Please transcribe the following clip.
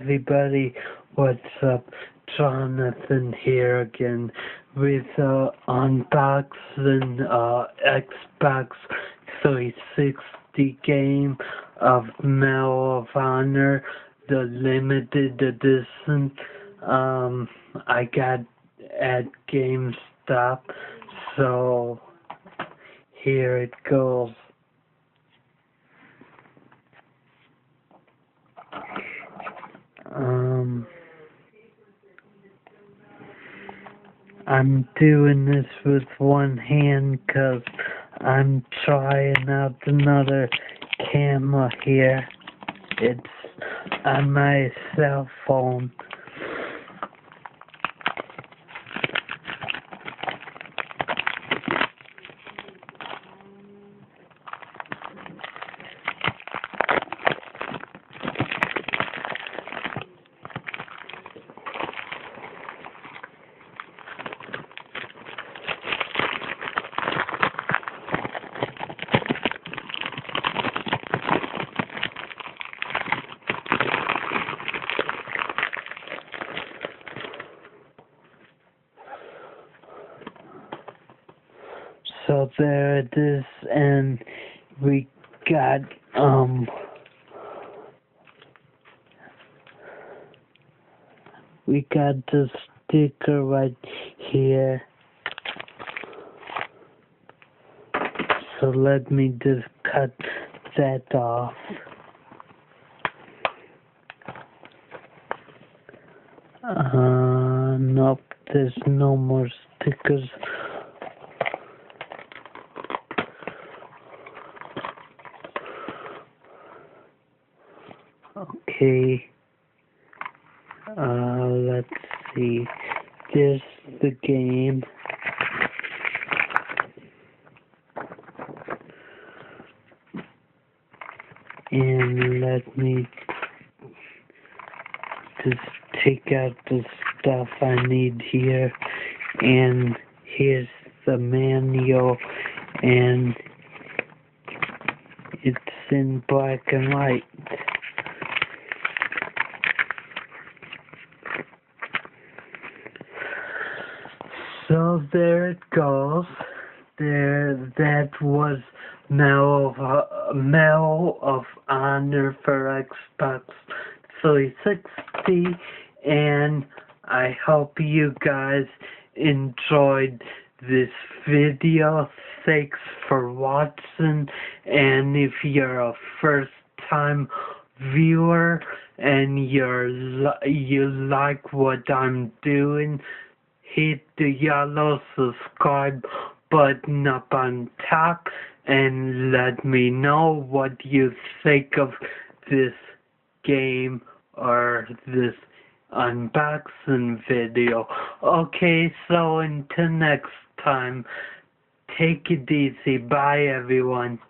everybody, what's up? Jonathan here again with unboxing Xbox 360 game of Medal of Honor, the limited edition. I got at GameStop, so here it goes. I'm doing this with one hand because I'm trying out another camera here. It's on my cell phone. So there it is, and we got the sticker right here. So let me just cut that off. Nope, there's no more stickers. Okay, let's see, there's the game. And let me just take out the stuff I need here. And here's the manual, and it's in black and white. So there it goes. That was Medal of Honor for Xbox 360, and I hope you guys enjoyed this video. Thanks for watching, and if you're a first-time viewer and you like what I'm doing, hit the yellow subscribe button up on top and let me know what you think of this game or this unboxing video. Okay, so until next time, take it easy. Bye, everyone.